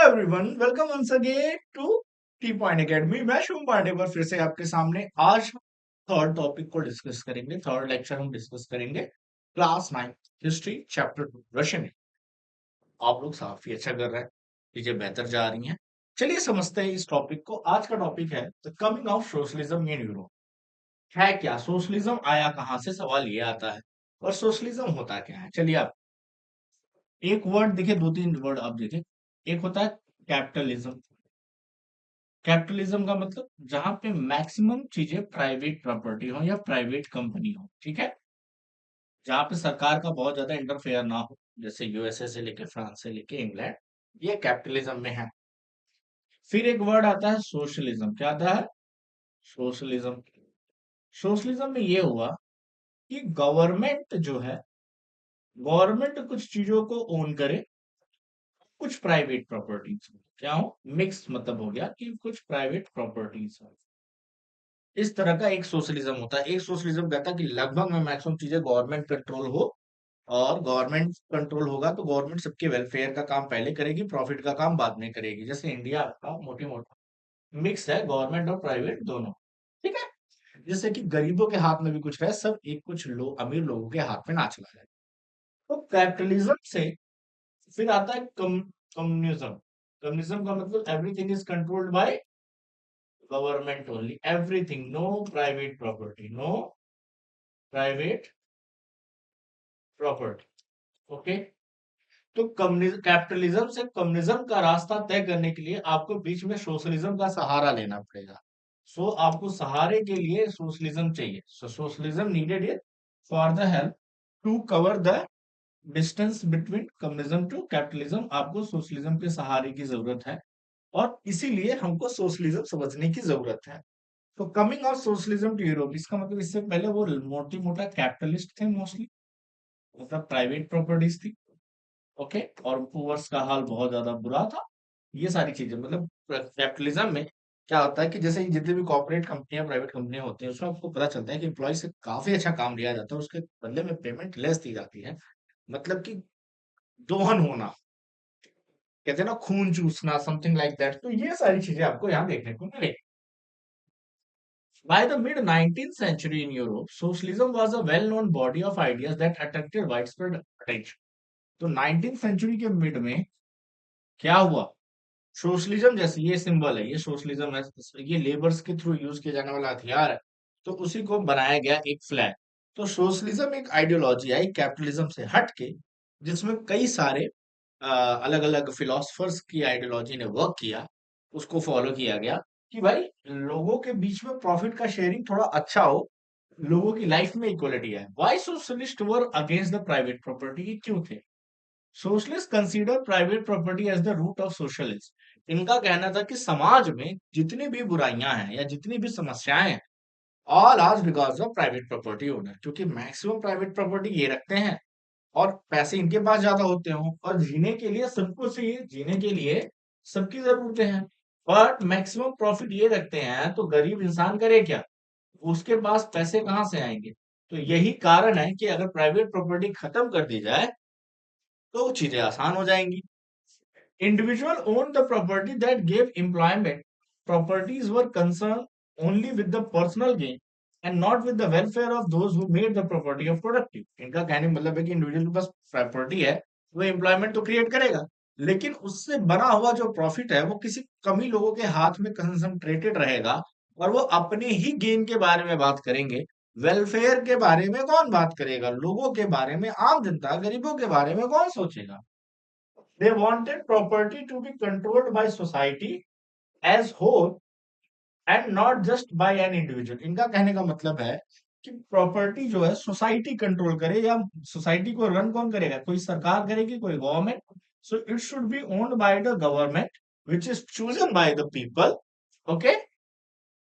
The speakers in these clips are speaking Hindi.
Everyone, welcome once again to T Point Academy. मैं शुभम पांडे पर फिर से आपके सामने आज थर्ड टॉपिक को डिस्कस करेंगे। थर्ड लेक्चर हम डिस्कस करेंगे क्लास 9 हिस्ट्री चैप्टर 2 रशियन। आप लोग काफी अच्छा कर रहे हैं, चीजें बेहतर जा रही हैं। चलिए समझते हैं इस टॉपिक को। आज का टॉपिक है the coming of socialism in Europe. है क्या सोशलिज्म, आया कहां से, सवाल ये आता है। और सोशलिज्म होता क्या है, चलिए आप एक वर्ड देखिए, दो तीन वर्ड आप देखिए। एक होता है कैपिटलिज्म। कैपिटलिज्म का मतलब जहां पे मैक्सिमम चीजें प्राइवेट प्रॉपर्टी हो या प्राइवेट कंपनी हो, ठीक है, जहां पे सरकार का बहुत ज्यादा इंटरफेयर ना हो, जैसे यूएसए से लेके फ्रांस से लेके इंग्लैंड, ये कैपिटलिज्म में है। फिर एक वर्ड आता है सोशलिज्म। क्या आता है? सोशलिज्म। सोशलिज्म में ये हुआ कि गवर्नमेंट जो है, गवर्नमेंट कुछ चीजों को ओन करे, कुछ प्राइवेट प्रॉपर्टीज हो। क्या हो? मिक्स मतलब हो गया कि कुछ प्राइवेट प्रॉपर्टीज हो। इस तरह का एक सोशलिज्म होता है। एक सोशलिज्म कहता है कि लगभग में मैक्सिमम चीजें गवर्नमेंट कंट्रोल हो, और गवर्नमेंट कंट्रोल होगा तो गवर्नमेंट सबके वेलफेयर का काम पहले करेगी, प्रॉफिट का काम बाद में करेगी। जैसे इंडिया का मोटी मोटा मिक्स है, गवर्नमेंट और प्राइवेट दोनों, ठीक है। जैसे कि गरीबों के हाथ में भी कुछ है, सब एक कुछ लोग अमीर लोगों के हाथ में ना चला जाए। तो कैपिटलिज्म से फिर आता है कम्युनिज्म। कम्युनिज्म का मतलब everything is controlled by government only, everything, no private property, no private property. Okay. तो कम्युनिज्म, कैपिटलिज्म से कम्युनिज्म का रास्ता तय करने के लिए आपको बीच में सोशलिज्म का सहारा लेना पड़ेगा। सो आपको सहारे के लिए सोशलिज्म चाहिए। So socialism needed it for the help to cover the distance between communism to capitalism. आपको सोशलिज्म के सहारे की जरूरत है, और इसीलिए हमको सोशलिज्म समझने की जरूरत है। तो coming of socialism to Europe, इसका मतलब इससे पहले वो मोटी मोटा कैपिटलिस्ट थे मोस्टली, मतलब प्राइवेट प्रॉपर्टीज थी। ओके। और पुअर्स का हाल बहुत ज्यादा बुरा था। ये सारी चीजें मतलब कैपिटलिज्म में क्या होता है कि जैसे जितनी भी कॉर्पोरेट कंपनियां, प्राइवेट कंपनियां होती हैं, उसमें आपको पता चलता है कि एम्प्लॉय से काफी अच्छा काम लिया जाता है, उसके बदले में पेमेंट लेस दी जाती है। मतलब कि दोहन होना, कहते हैं ना, खून चूसना, समथिंग लाइक दैट। तो ये सारी चीजें आपको यहाँ देखने को मिलेगी। By the mid 19th century in Europe, socialism was a well-known body of ideas that attracted widespread attention. तो 19th सेंचुरी के मिड में क्या हुआ? सोशलिज्म, जैसे ये सिंबल है, ये सोशलिज्म है, ये लेबर्स के थ्रू यूज किया जाने वाला हथियार है, तो उसी को बनाया गया एक फ्लैग। तो सोशलिज्म एक आइडियोलॉजी आई कैपिटलिज्म से हट के, जिसमें कई सारे अलग अलग फिलोसफर्स की आइडियोलॉजी ने वर्क किया, उसको फॉलो किया गया कि भाई लोगों के बीच में प्रॉफिट का शेयरिंग थोड़ा अच्छा हो, लोगों की लाइफ में इक्वलिटी है। Why socialist were against the private property, क्यों थे? Socialist consider private property as the root of socialism. इनका कहना था कि समाज में जितनी भी बुराइयां हैं या जितनी भी समस्याएं हैं, all are because of private property owner, क्योंकि मैक्सिमम प्राइवेट प्रॉपर्टी ये रखते हैं और पैसे इनके पास ज्यादा होते हो, और जीने के लिए सबको चाहिए, जीने के लिए सबकी जरूरतें हैं, बट मैक्सिमम प्रॉफिट ये रखते हैं, तो गरीब इंसान करे क्या? उसके पास पैसे कहाँ से आएंगे? तो यही कारण है कि अगर प्राइवेट प्रॉपर्टी खत्म कर दी जाए तो चीजें आसान हो जाएंगी। Individual owned the property that gave employment. Properties were concerned only with the personal gain and not with the welfare of those who made the property of productive. इनका कहने का मतलब है कि इंडिविजुअल के पास प्रॉपर्टी है, वो एम्प्लॉयमेंट तो क्रिएट करेगा, लेकिन उससे बना हुआ जो प्रॉफिट है वो किसी कम ही लोगों के हाथ में कंसंट्रेटेड रहेगा, और वो अपने ही गेन के बारे में बात करेंगे। वेलफेयर के बारे में कौन बात करेगा? लोगों के बारे में, आम जनता, गरीबों के बारे में कौन सोचेगा? They wanted property to be controlled by society as whole and not just by an individual. इनका कहने का मतलब है कि प्रॉपर्टी जो है सोसाइटी कंट्रोल करे, या सोसाइटी को रन कौन करेगा? कोई सरकार करेगी, कोई government. So it should be owned by the government which is chosen by the people. Okay.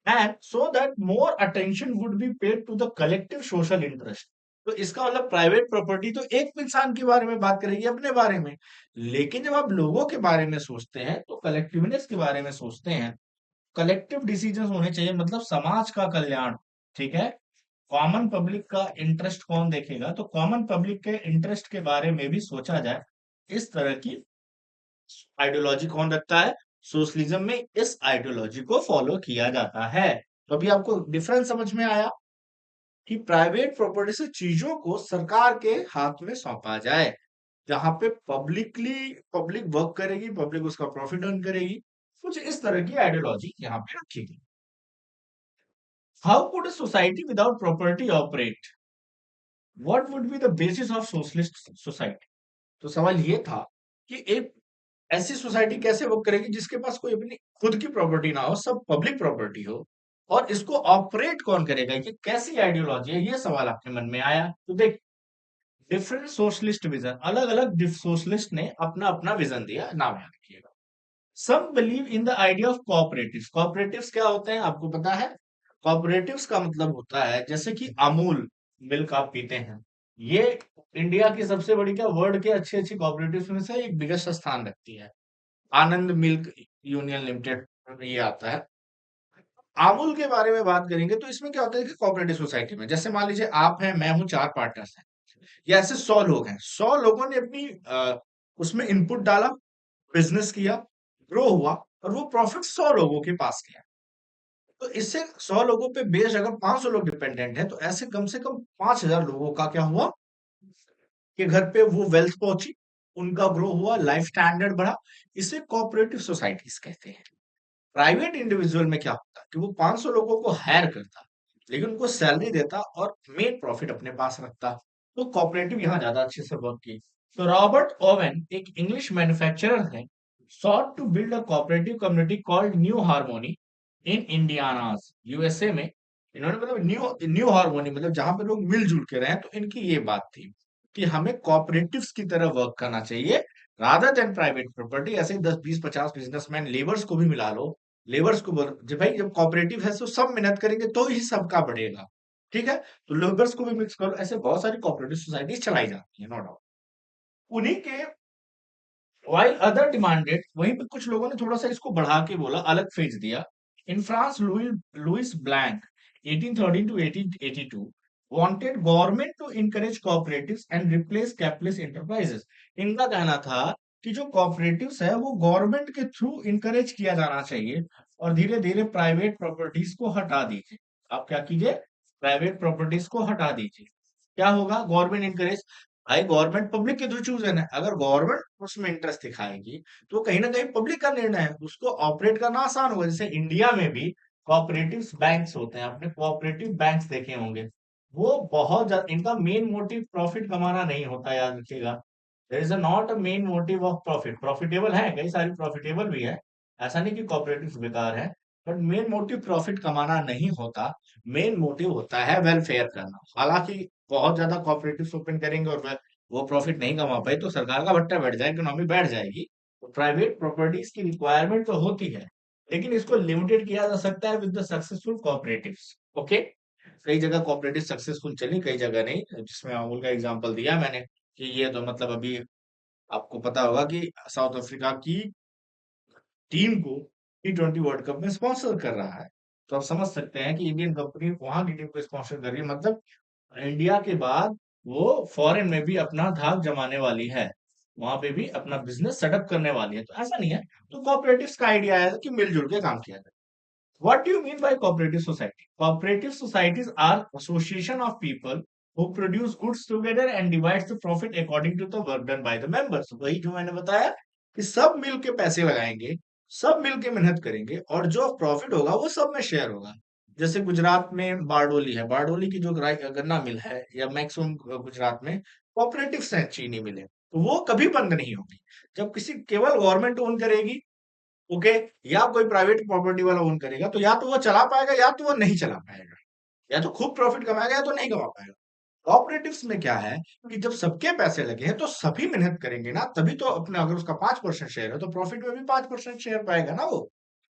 And so that more attention would be paid to the collective social interest. तो इसका मतलब प्राइवेट प्रॉपर्टी तो एक इंसान के बारे में बात करेगी, अपने बारे में, लेकिन जब आप लोगों के बारे में सोचते हैं तो कलेक्टिवनेस के बारे में सोचते हैं। कलेक्टिव डिसीजन होने चाहिए, मतलब समाज का कल्याण, ठीक है। कॉमन पब्लिक का इंटरेस्ट कौन देखेगा? तो कॉमन पब्लिक के इंटरेस्ट के बारे में भी सोचा जाए। इस तरह की आइडियोलॉजी कौन रखता है? सोशलिज्म में इस आइडियोलॉजी को फॉलो किया जाता है। तो अभी आपको डिफरेंस समझ में आया कि प्राइवेट प्रॉपर्टी से चीजों को सरकार के हाथ में सौंपा जाए, जहां पे पब्लिक वर्क करेगी, पब्लिक उसका प्रॉफिट अर्न करेगी। कुछ इस तरह की आइडियोलॉजी यहाँ पे रखी गई। How could a society without property operate? What would be the basis of socialist society? तो सवाल ये था कि एक ऐसी सोसाइटी कैसे वर्क करेगी जिसके पास कोई अपनी खुद की प्रॉपर्टी ना हो, सब पब्लिक प्रॉपर्टी हो, और इसको ऑपरेट कौन करेगा? ये कैसी आइडियोलॉजी है? ये सवाल आपके मन में आया। तो देख, डिफरेंट सोशलिस्ट विजन, अलग अलग सोशलिस्ट ने अपना अपना विजन दिया, नाम याद रखिएगा। Some believe in the idea of cooperatives. Cooperatives क्या होते हैं आपको पता है? कोऑपरेटिव्स का मतलब होता है जैसे कि अमूल मिल्क आप पीते हैं, ये इंडिया की सबसे बड़ी, क्या वर्ल्ड के अच्छी अच्छी कोऑपरेटिव्स में से एक बिगेस्ट स्थान रखती है। आनंद मिल्क यूनियन लिमिटेड ये आता है। अमूल के बारे में बात करेंगे तो इसमें क्या होता है कि कोऑपरेटिव सोसाइटी में, जैसे मान लीजिए आप हैं, मैं हूं, चार पार्टनर्स हैं, या ऐसे 100 लोग हैं, 100 लोगों ने अपनी उसमें इनपुट डाला, बिजनेस किया, ग्रो हुआ, और वो प्रॉफिट 100 लोगों के पास गया। तो इससे 100 लोगों पे बेस्ड अगर 500 लोग डिपेंडेंट है, तो ऐसे कम से कम 5000 लोगों का क्या हुआ कि घर पे वो वेल्थ पहुंची, उनका ग्रो हुआ, लाइफ स्टैंडर्ड बढ़ा। इसे कोऑपरेटिव सोसाइटीज कहते हैं। प्राइवेट इंडिविजुअल में क्या होता कि वो 500 लोगों को हायर करता, लेकिन उनको सैलरी देता और मेन प्रॉफिट अपने पास रखता। तो कोऑपरेटिव यहाँ ज्यादा अच्छे से वर्क की। तो रॉबर्ट ओवेन एक इंग्लिश मैन्युफैक्चरर है, sought to build a cooperative community called New Harmony in Indiana's, USA में। इन्होंने मतलब न्यू न्यू हार्मोनी मतलब जहां पे लोग मिलजुल के रहे, तो इनकी ये बात थी कि हमें कॉपरेटिव्स की तरह वर्क करना चाहिए, रादर देन प्राइवेट प्रॉपर्टी। ऐसे ही 10 20 50 बिजनेसमैन, लेबर्स को भी मिला लो, लेबर्स को बोलो जब भाई जब कॉपरेटिव है तो सब मेहनत करेंगे तो ही सबका बढ़ेगा, ठीक है? तो लेबर्स को भी मिक्स करो। ऐसे बहुत सारी कॉपरेटिव सोसाइटी चलाई जाती है, नो डाउट। उन्हीं के वाइल अदर डिमांडेड, वहीं पे कुछ लोगों ने थोड़ा सा इसको बढ़ा के बोला, अलग फेज दिया। In France, Louis Blanc 1813 to 1882 wanted government to encourage cooperatives and replace capitalist enterprises। इनका कहना था कि जो कॉपरेटिव्स है वो गवर्नमेंट के थ्रू इनकरेज किया जाना चाहिए, और धीरे धीरे प्राइवेट प्रॉपर्टीज को हटा दीजिए। आप क्या कीजिए? प्राइवेट प्रॉपर्टीज को हटा दीजिए। क्या होगा? Government encourage. भाई गवर्नमेंट पब्लिक के थ्रू चूजन है, अगर गवर्नमेंट उसमें इंटरेस्ट दिखाएगी तो कहीं ना कहीं पब्लिक का निर्णय है, उसको ऑपरेट करना आसान होगा। जैसे इंडिया में भी कोऑपरेटिव बैंक्स होते हैं, आपने कोऑपरेटिव बैंक्स देखे होंगे। वो बहुत ज्यादा, इनका मेन मोटिव प्रॉफिट कमाना नहीं होता, याद रखिएगा। There is not a main motive of profit. Profitable है, कई सारी प्रॉफिटेबल भी है, ऐसा नहीं कि कोऑपरेटिव बेकार है, बट मेन मोटिव प्रॉफिट कमाना नहीं होता। मेन मोटिव होता है वेलफेयर करना। हालांकि बहुत ज्यादा कॉपरेटिव ओपन करेंगे और वो प्रॉफिट नहीं कमा पाए तो सरकार का भट्टा बैठ जाए, इकोनॉमी बैठ जाएगी। तो प्राइवेट प्रॉपर्टीज की रिक्वायरमेंट तो होती है, लेकिन इसको लिमिटेड किया जा सकता है with the successful cooperatives. Okay, कई जगह कॉपरेटिव सक्सेसफुल चली, कई जगह नहीं, जिसमें अमूल का एग्जांपल दिया मैंने कि ये तो मतलब अभी आपको पता होगा कि साउथ अफ्रीका की टीम को T20 वर्ल्ड कप में स्पॉन्सर कर रहा है। तो आप समझ सकते हैं कि इंडियन कंपनी वहां की टीम को स्पॉन्सर कर रही है, मतलब इंडिया के बाद वो फॉरेन में भी अपना धाक जमाने वाली है, वहां पे भी अपना बिजनेस सेटअप करने वाली है। तो ऐसा नहीं है। तो कोऑपरेटिव्स का आइडिया है कि मिलजुल के काम किया जाए। What do you mean by cooperative society? Cooperative societies are association of people who produce goods together and divides the profit according to the work done by the members। वही जो मैंने बताया कि सब मिल के पैसे लगाएंगे, सब मिल के मेहनत करेंगे, और जो प्रॉफिट होगा वो सब में शेयर होगा। जैसे गुजरात में बारडोली है, बारडोली की जो गन्ना मिल है, या मैक्सिमम गुजरात में कोऑपरेटिव है, चीनी मिल है, तो वो कभी बंद नहीं होगी। जब किसी केवल गवर्नमेंट ओन करेगी, ओके, या कोई प्राइवेट प्रॉपर्टी वाला ओन करेगा, तो या तो वो चला पाएगा या तो वो नहीं चला पाएगा, या तो खूब प्रॉफिट कमाएगा या तो नहीं कमा पाएगा। कॉपरेटिव्स में क्या है कि जब सबके पैसे लगे हैं तो सभी मेहनत करेंगे ना, तभी तो अपने, अगर उसका 5% शेयर है तो प्रॉफिट में भी 5% शेयर पाएगा ना वो।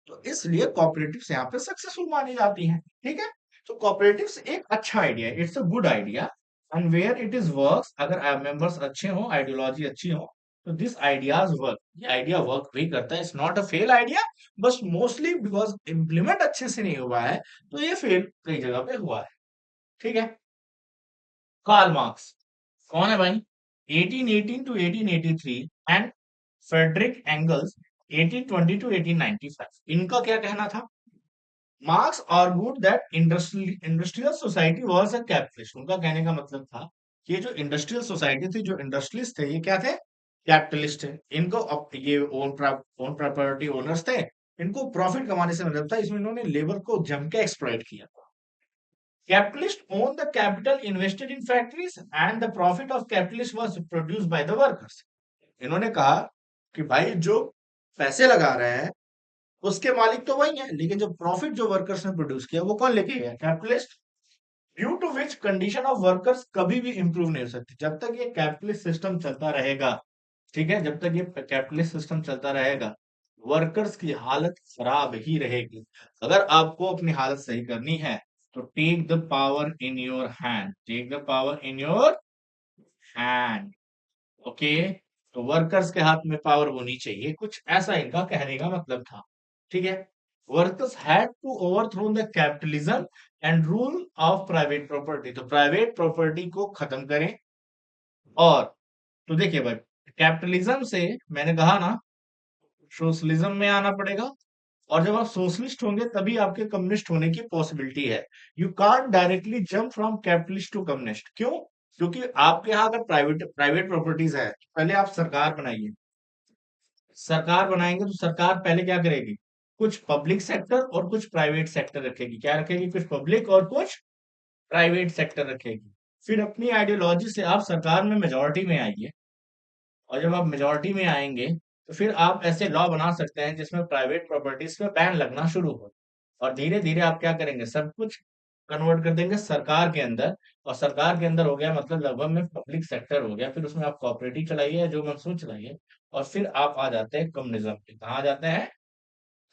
तो इसलिए कॉपरेटिव्स यहाँ पे सक्सेसफुल मानी जाती हैं, ठीक है? तो कॉपरेटिव्स एक अच्छा आइडिया है, it's a good idea. And where it is works, अगर मेंबर्स अच्छे हो, आइडियोलॉजी अच्छी हो, तो दिस आइडियाज वर्क, ये आइडिया वर्क भी करता है। It's not a fail idea, बस मोस्टली बिकॉज इम्प्लीमेंट अच्छे से नहीं हुआ है, तो ये फेल कई जगह पे हुआ है, ठीक है? कार्ल मार्क्स कौन है भाई? 1818 to 1883 and Friedrich Engels 1820 to 1895। इनका क्या कहना था? Marx argued that industrial society was a capitalist. उनका कहने का मतलब था कि ये जो इंडस्ट्रियल सोसाइटी थी, जो इंडस्ट्रियलिस्ट थे, ये क्या थे? कैपिटलिस्ट थे। इनको ये ओन प्रॉपर्टी ओनर्स थे, इनको प्रॉफिट कमाने से मतलब था, इसमें इन्होंने लेबर को जम के एक्सप्लॉइट किया। Capitalists own the capital invested in factories and the profit of capitalists was produced by the workers। इन्होंने कहा कि भाई जो पैसे लगा रहे हैं उसके मालिक तो वही है, लेकिन जो प्रॉफिट जो वर्कर्स ने प्रोड्यूस किया वो कौन लेके गया? Capitalist. Due to which condition of workers कभी भी इंप्रूव नहीं हो सकती जब तक ये कैपिटलिस्ट सिस्टम चलता रहेगा। ठीक है, जब तक ये कैपिटलिस्ट सिस्टम चलता रहेगा वर्कर्स की हालत खराब ही रहेगी। अगर आपको अपनी हालत सही करनी है तो take the power in your hand, take the power in your hand. Okay, तो वर्कर्स के हाथ में पावर होनी चाहिए, कुछ ऐसा इनका कहने का मतलब था। ठीक है, workers had to overthrow the capitalism and rule of private property. तो प्राइवेट प्रॉपर्टी को खत्म करें। और तो देखिए भाई, कैपिटलिज्म से मैंने कहा ना सोशलिज्म में आना पड़ेगा, और जब आप सोशलिस्ट होंगे तभी आपके कम्युनिस्ट होने की पॉसिबिलिटी है। You can't directly jump from capitalist to communist. क्यों? क्योंकि आपके यहाँ अगर प्राइवेट प्राइवेट प्रॉपर्टीज है, पहले आप सरकार बनाइए। सरकार बनाएंगे तो सरकार पहले क्या करेगी? कुछ पब्लिक सेक्टर और कुछ प्राइवेट सेक्टर रखेगी। क्या रखेगी? कुछ पब्लिक और कुछ प्राइवेट सेक्टर रखेगी। फिर अपनी आइडियोलॉजी से आप सरकार में मेजोरिटी में आइए, और जब आप मेजोरिटी में आएंगे तो फिर आप ऐसे लॉ बना सकते हैं जिसमें प्राइवेट प्रॉपर्टीज पे बैन लगना शुरू हो। और धीरे धीरे आप क्या करेंगे? सब कुछ कन्वर्ट कर देंगे सरकार के अंदर। और सरकार के अंदर हो गया मतलब लगभग में पब्लिक सेक्टर हो गया। फिर उसमें आप कॉपरेटिव चलाइए, जो मनसून चलाइए, और फिर आप आ जाते हैं कम्युनिज्म पे। कहाँ आ जाते हैं?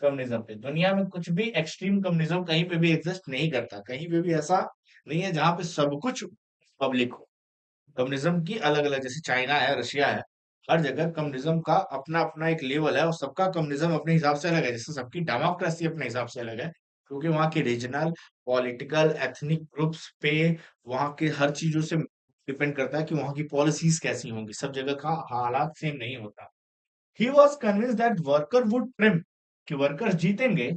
कम्युनिज्म पे। दुनिया में कुछ भी एक्सट्रीम कम्युनिज्म कहीं पे भी एग्जिस्ट नहीं करता, कहीं पे भी ऐसा नहीं है जहां पे सब कुछ पब्लिक हो। कम्युनिज्म की अलग अलग, जैसे चाइना है, रशिया है, हर जगह कम्युनिज्म का अपना अपना एक लेवल है, और सबका कम्युनिज्म अपने हिसाब से अलग है। जैसे सबकी डेमोक्रेसी अपने हिसाब से अलग है, क्योंकि वहाँ के रीजनल पॉलिटिकल एथनिक ग्रुप्स पे वहाँ के हर चीजों से डिपेंड करता है कि वहाँ की पॉलिसीज कैसी होंगी। सब जगह का हालात सेम नहीं होता। He was convinced that worker would triumph, कि वर्कर्स जीतेंगे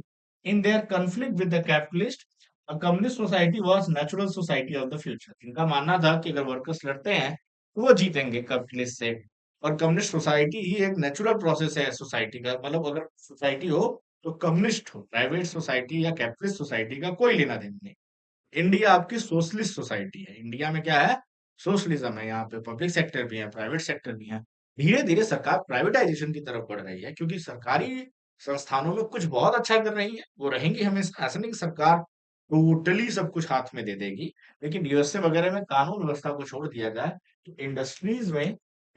in their conflict with the capitalist। A communist society was natural society of the future। इनका मानना था कि अगर वर्कर्स लड़ते हैं तो वो जीतेंगे कैपिटलिस्ट से। और कम्युनिस्ट सोसाइटी ही एक नेचुरल प्रोसेस है सोसाइटी का। मतलब अगर सोसाइटी हो तो कम्युनिस्ट हो, प्राइवेट सोसाइटी या कैपिटलिस्ट सोसाइटी का कोई लेना देना नहीं। इंडिया आपकी सोशलिस्ट सोसाइटी है। इंडिया में क्या है? सोशलिज्म है। यहाँ पे पब्लिक सेक्टर भी है, प्राइवेट सेक्टर भी है। धीरे धीरे सरकार प्राइवेटाइजेशन की तरफ बढ़ रही है, क्योंकि सरकारी संस्थानों में कुछ बहुत अच्छा कर रही है, वो रहेंगी हमेशा। ऐसा नहीं कि सरकार टोटली सब कुछ हाथ में दे देगी, लेकिन यूएसए वगैरह में कानून व्यवस्था को छोड़ दिया जाए तो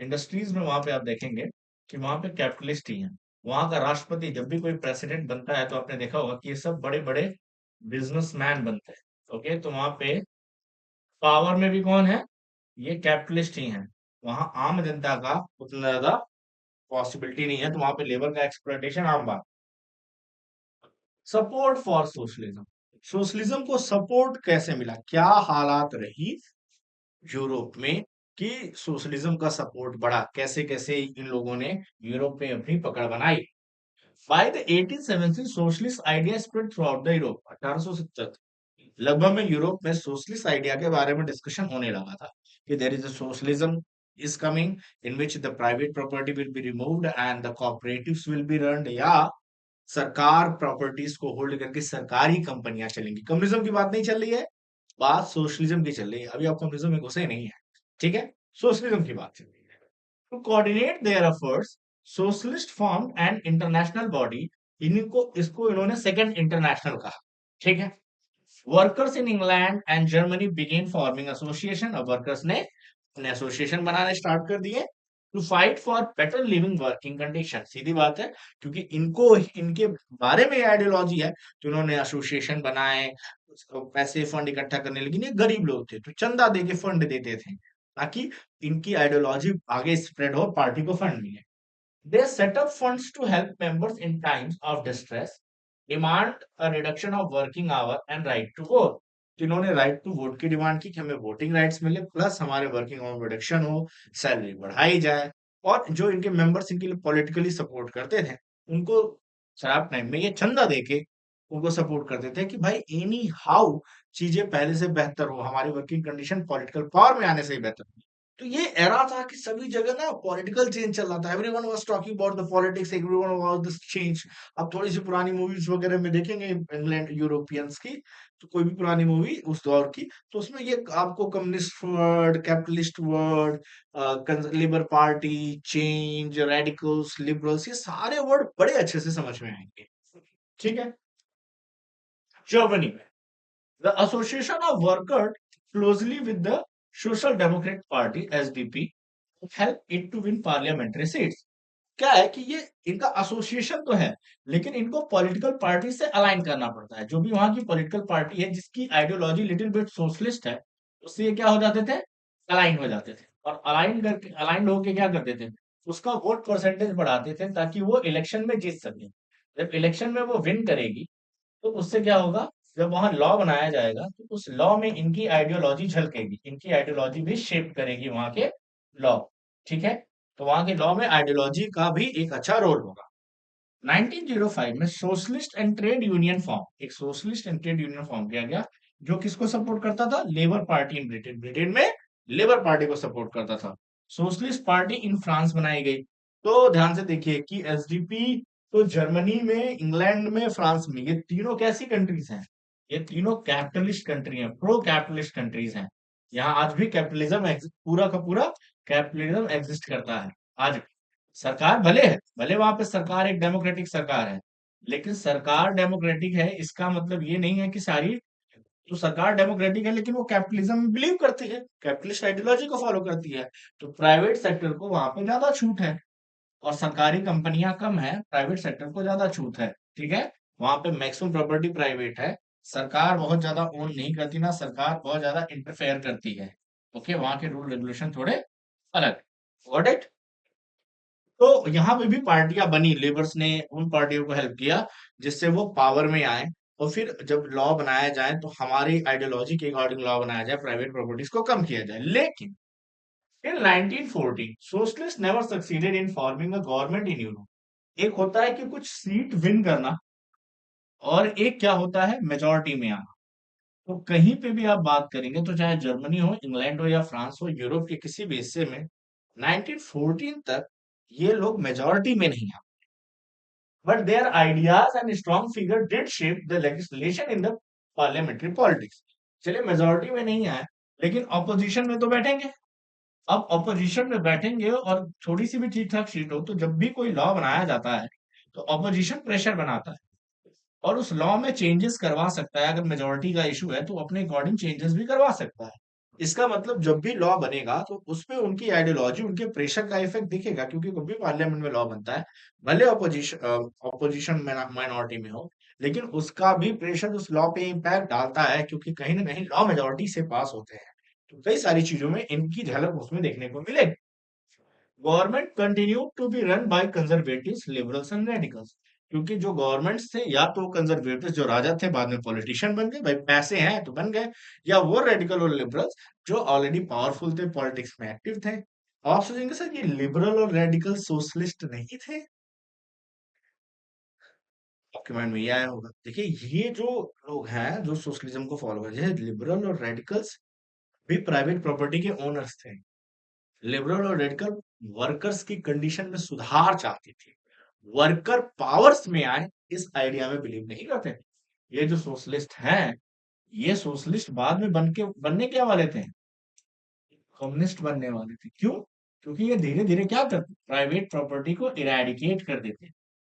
इंडस्ट्रीज में वहां पे आप देखेंगे कि वहां पे कैपिटलिस्ट ही है। वहां का राष्ट्रपति जब भी कोई प्रेसिडेंट बनता है तो आपने देखा होगा कि ये सब बड़े बड़े बिजनेसमैन बनते हैं। ओके, तो वहां पे पावर में भी कौन है? ये कैपिटलिस्ट ही हैं। वहां आम जनता का उतना ज्यादा पॉसिबिलिटी नहीं है, तो वहां पे लेबर का एक्सप्लॉइटेशन आम बात। Support for socialism. सोशलिज्म को सपोर्ट कैसे मिला? क्या हालात रही यूरोप में कि सोशलिज्म का सपोर्ट बढ़ा? कैसे कैसे इन लोगों ने यूरोप में अपनी पकड़ बनाई? By the 1870 socialist idea spread through out the Europe. 1870 लगभग में यूरोप में सोशलिस्ट आइडिया के बारे में डिस्कशन होने लगा था कि there is a socialism is coming in which the private property will be removed and the cooperatives will be run, या सरकार प्रॉपर्टीज को होल्ड करके सरकारी कंपनियां चलेंगी। कम्युनिज्म की बात नहीं चल रही है, बात सोशलिज्म की चल रही है। अभी आप कम्युनिज्म में घुसे नहीं है, ठीक है? सोशलिज्म की बात चल रही है। To coordinate their efforts socialist form and international body. इनको इसको इन्होंने सेकंड इंटरनेशनल कहा। ठीक है, workers in England and Germany began forming association. अब वर्कर्स ने अपने एसोसिएशन बनाने स्टार्ट कर दिए to fight for better living working condition. सीधी बात है, क्योंकि इनको इनके बारे में आइडियोलॉजी है तो इन्होंने एसोसिएशन बनाए, पैसे फंड इकट्ठा करने। लेकिन ये गरीब लोग थे तो चंदा दे के फंड देते थे ताकि इनकी आइडियोलॉजी आगे स्प्रेड हो, पार्टी को फंड मिले। They set up funds to help members in times of distress, demand a reduction of working hour and right to vote। तो इन्होंने राइट टू वोट की डिमांड की कि हमें वोटिंग राइट्स मिले, प्लस हमारे वर्किंग आवर रिडक्शन हो, सैलरी बढ़ाई जाए। और जो इनके मेंबर्स इनके लिए पॉलिटिकली सपोर्ट करते थे, उनको शराब टाइम में ये चंदा देके उनको सपोर्ट करते थे कि भाई एनी हाउ चीजें पहले से बेहतर हो, हमारी वर्किंग कंडीशन पॉलिटिकल पावर में आने से ही बेहतर हो। तो ये एरा था कि सभी जगह ना पॉलिटिकल चेंज चल रहा था, everyone was talking about the politics, everyone was this change. अब थोड़ी सी पुरानी मूवीज वगैरह में देखेंगे इंग्लैंड यूरोपियंस की, तो कोई भी पुरानी मूवी उस दौर की, तो उसमें ये आपको communist word, capitalist word, Libre party, change, radicals, liberals, ये सारे वर्ड बड़े अच्छे से समझ में आएंगे। ठीक है। जर्मनी में the association of worker closely with the Social Democrat Party SDP help it to win parliamentary seats. क्या है कि ये इनका एसोसिएशन तो है, लेकिन इनको पॉलिटिकल पार्टी से अलाइन करना पड़ता है। जो भी वहां की पॉलिटिकल पार्टी है जिसकी आइडियोलॉजी लिटिल बिट सोशलिस्ट है, उससे ये क्या हो जाते थे, अलाइन हो जाते थे। और अलाइन करके अलाइन होके क्या करते थे, उसका वोट परसेंटेज बढ़ाते थे ताकि वो इलेक्शन में जीत सके। जब इलेक्शन में वो विन करेगी, तो उससे क्या होगा, जब वहां लॉ बनाया जाएगा तो उस लॉ में इनकी आइडियोलॉजी झलकेगी, इनकी आइडियोलॉजी भी शेप करेगी वहां के लॉ। ठीक है। तो वहां के लॉ में आइडियोलॉजी का भी एक अच्छा रोल होगा। 1905 में socialist and trade union form, एक socialist and trade union form किया गया, जो किसको सपोर्ट करता था, Labour Party in Britain, Britain में लेबर पार्टी को सपोर्ट करता था। सोशलिस्ट पार्टी इन फ्रांस बनाई गई। तो ध्यान से देखिए कि एसडीपी तो जर्मनी में, इंग्लैंड में, फ्रांस में, ये तीनों कैसी कंट्रीज हैं, ये तीनों कैपिटलिस्ट कंट्री हैं, प्रो कैपिटलिस्ट कंट्रीज हैं। यहाँ आज भी कैपिटलिज्म पूरा का पूरा कैपिटलिज्म एग्जिस्ट करता है आज भी। सरकार भले है, भले वहां पे सरकार एक डेमोक्रेटिक सरकार है, लेकिन सरकार डेमोक्रेटिक है इसका मतलब ये नहीं है कि सारी, तो सरकार डेमोक्रेटिक है लेकिन वो कैपिटलिज्म में बिलीव करती है, कैपिटलिस्ट आइडियोलॉजी को फॉलो करती है। तो प्राइवेट सेक्टर को वहां पे ज्यादा छूट है, और सरकारी कंपनियां कम है, प्राइवेट सेक्टर को ज्यादा छूट है। ठीक है। वहां पे मैक्सिमम प्रॉपर्टी प्राइवेट है, सरकार बहुत ज्यादा ओन नहीं करती, ना सरकार बहुत ज्यादा इंटरफेयर करती है। ओके, वहां के रूल रेगुलेशन थोड़े अलग। Got it. तो यहाँ पे भी पार्टियां बनी, लेबर्स ने उन पार्टियों को हेल्प किया जिससे वो पावर में आए, और फिर जब लॉ बनाया जाए तो हमारी आइडियोलॉजी के अकॉर्डिंग लॉ बनाया जाए, प्राइवेट प्रॉपर्टीज को कम किया जाए। लेकिन इन 1914 socialist never succeeded in forming a government in Europe. एक होता है कि कुछ सीट विन करना, और एक क्या होता है, मेजोरिटी में आना। तो कहीं पे भी आप बात करेंगे, तो चाहे जर्मनी हो, इंग्लैंड हो, या फ्रांस हो, यूरोप के किसी भी हिस्से में 1914 तक ये लोग मेजोरिटी में नहीं, but their ideas and strong figure did shape the legislation in the parliamentary politics। चलिए मेजोरिटी में नहीं आए, लेकिन ऑपोजिशन में तो बैठेंगे। अब ऑपोजिशन में बैठेंगे और थोड़ी सी भी ठीक ठाक सीट हो, तो जब भी कोई लॉ बनाया जाता है तो ऑपोजिशन प्रेशर बनाता है, और उस लॉ में चेंजेस करवा सकता है। अगर मेजोरिटी का इशू है तो अपने अकॉर्डिंग चेंजेस भी करवा सकता है। इसका मतलब जब भी लॉ बनेगा तो उसपे उनकी आइडियोलॉजी, उनके प्रेशर का इफेक्ट दिखेगा, क्योंकि कभी पार्लियामेंट में लॉ बनता है, भले ऑपोजिशन माइनॉरिटी में हो, लेकिन उसका भी प्रेशर उस लॉ पे इम्पैक्ट डालता है, क्योंकि कहीं ना कहीं लॉ मेजोरिटी से पास होते हैं। तो कई सारी चीजों में इनकी झलक उसमें देखने को मिलेगी। Government continue to be run by conservatives, liberals and radicals. क्योंकि जो गवर्नमेंट्स थे, या तो कंजर्वेटिव्स जो राजा थे बाद में पॉलिटिशियन बन गए, भाई पैसे हैं तो बन गए, या वो रेडिकल और लिबरल्स जो ऑलरेडी पावरफुल थे, पॉलिटिक्स में एक्टिव थे। आप सोचेंगे सर ये लिबरल और रेडिकल सोशलिस्ट नहीं थे, आपके माइंड में ये आया होगा। देखिए ये जो लोग हैं जो सोशलिज्म को फॉलो करते हैं, लिबरल और रेडिकल्स भी प्राइवेट प्रॉपर्टी के ओनर्स थे। लिबरल और रेडिकल वर्कर्स की कंडीशन में सुधार चाहती थी, वर्कर पावर्स में आए, इस आइडिया में बिलीव नहीं करते थे। ये जो सोशलिस्ट हैं, ये सोशलिस्ट बाद में बनने क्या वाले थे, कम्युनिस्ट बनने वाले थे। क्यों? क्योंकि ये धीरे धीरे क्या करते, प्राइवेट प्रॉपर्टी को इरेडिकेट कर देते।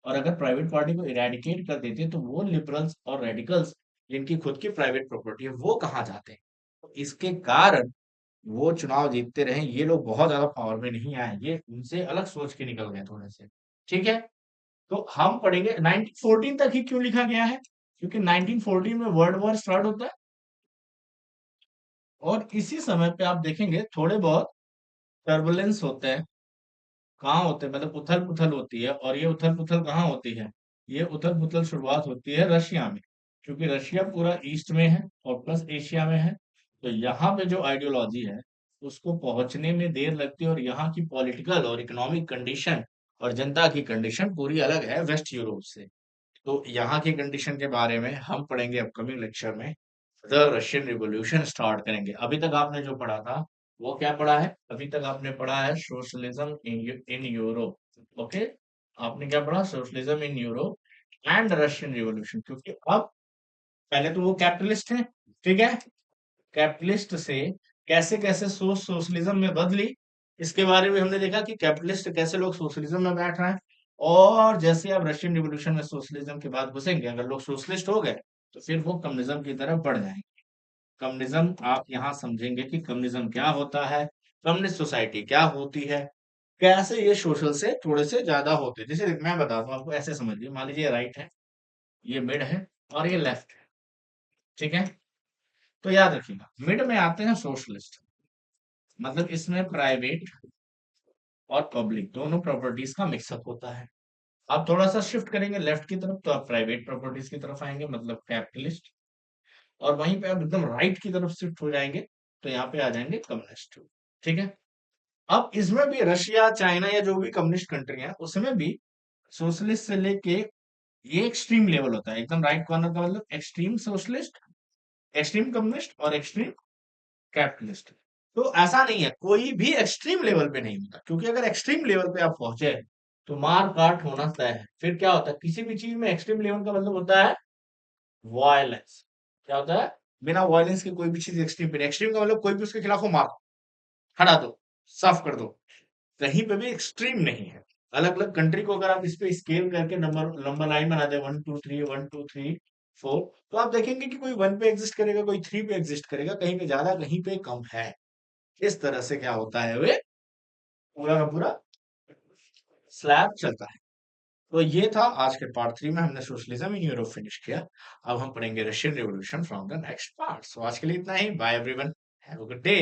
और अगर प्राइवेट पार्टी को इरेडिकेट कर देते तो वो लिबरल्स और रेडिकल्स जिनकी खुद की प्राइवेट प्रॉपर्टी है वो कहाँ जाते। तो इसके कारण वो चुनाव जीतते रहे, ये लोग बहुत ज्यादा पावर में नहीं आए, ये उनसे अलग सोच के निकल गए थोड़े से। ठीक है। तो हम पढ़ेंगे 1914 तक ही क्यों लिखा गया है, क्योंकि 1914 में वर्ल्ड वॉर स्टार्ट होता है, और इसी समय पे आप देखेंगे थोड़े बहुत टर्बुलेंस होते हैं। कहाँ होते हैं, मतलब उथल पुथल होती है, और ये उथल पुथल कहाँ होती है, ये उथल पुथल शुरुआत होती है रशिया में, क्योंकि रशिया पूरा ईस्ट में है और प्लस एशिया में है। तो यहाँ पे जो आइडियोलॉजी है उसको पहुंचने में देर लगती है, और यहाँ की पॉलिटिकल और इकोनॉमिक कंडीशन और जनता की कंडीशन पूरी अलग है वेस्ट यूरोप से। तो यहाँ की कंडीशन के बारे में हम पढ़ेंगे अपकमिंग लेक्चर में। द रशियन रिवॉल्यूशन स्टार्ट करेंगे। अभी तक आपने जो पढ़ा था वो क्या पढ़ा है? अभी तक आपने पढ़ा है सोशलिज्म इन यूरोप। ओके, आपने क्या पढ़ा? Socialism in Europe and Russian revolution. क्योंकि अब पहले तो वो कैपिटलिस्ट है, ठीक है, कैपिटलिस्ट से कैसे कैसे सोच सोशलिज्म में बदली, इसके बारे में हमने देखा कि कैपिटलिस्ट कैसे लोग सोशलिज्म में बैठ रहे हैं। और जैसे आप रशियन रिवॉल्यूशन में सोशलिज्म के बाद घुसेंगे, अगर लोग सोशलिस्ट हो गए तो फिर वो कम्युनिज्म की तरफ बढ़ जाएंगे। कम्युनिज्म आप यहाँ समझेंगे कि कम्युनिज्म क्या होता है, कम्युनिस्ट सोसाइटी क्या होती है, कैसे ये सोशल से थोड़े से ज्यादा होते हैं। जैसे मैं बताता हूँ आपको, ऐसे समझिए, मान लीजिए राइट है, ये मिड है, और ये लेफ्ट है, ठीक है। तो याद रखिएगा, मिड में आते हैं सोशलिस्ट, मतलब इसमें प्राइवेट और पब्लिक दोनों प्रॉपर्टीज का मिक्सअप होता है। आप थोड़ा सा शिफ्ट करेंगे लेफ्ट की तरफ तो आप प्राइवेट प्रॉपर्टीज की तरफ आएंगे, मतलब कैपिटलिस्ट। और वहीं पे आप एकदम राइट की तरफ शिफ्ट हो जाएंगे तो यहाँ पे आ जाएंगे कम्युनिस्ट, ठीक है। अब इसमें भी रशिया, चाइना या जो भी कम्युनिस्ट कंट्री है उसमें भी सोशलिस्ट से लेके ये एक्सट्रीम लेवल होता है। एकदम राइट कॉर्नर का मतलब एक्सट्रीम सोशलिस्ट, एक्सट्रीम कम्युनिस्ट और एक्सट्रीम कैपिटलिस्ट। तो ऐसा नहीं है, कोई भी एक्सट्रीम लेवल पे नहीं होता, क्योंकि अगर एक्सट्रीम लेवल पे आप पहुंचे तो मार काट होना तय है। फिर क्या होता है, किसी भी चीज में एक्सट्रीम लेवल का मतलब होता है वायलेंस। क्या होता है? बिना वायलेंस के कोई भी चीज एक्सट्रीम पे नहीं। एक्सट्रीम का मतलब कोई भी उसके खिलाफ हो, मारो, हटा दो, साफ कर दो। कहीं पे भी एक्सट्रीम नहीं है। अलग अलग कंट्री को अगर आप इस पे स्केल करके नंबर नंबर लाइन बना दे, 1 2 3 1 2 3 4, तो आप देखेंगे कि कोई 1 पे एग्जिस्ट करेगा, कोई 3 पे एग्जिस्ट करेगा, कहीं पे ज्यादा कहीं पे कम है। इस तरह से क्या होता है, वे पूरा का पूरा स्लैब चलता है। तो ये था आज के पार्ट 3 में, हमने सोशलिज्म इन यूरोप फिनिश किया। अब हम पढ़ेंगे Russian revolution from the next part. So आज के लिए इतना ही। Bye everyone, have a good day.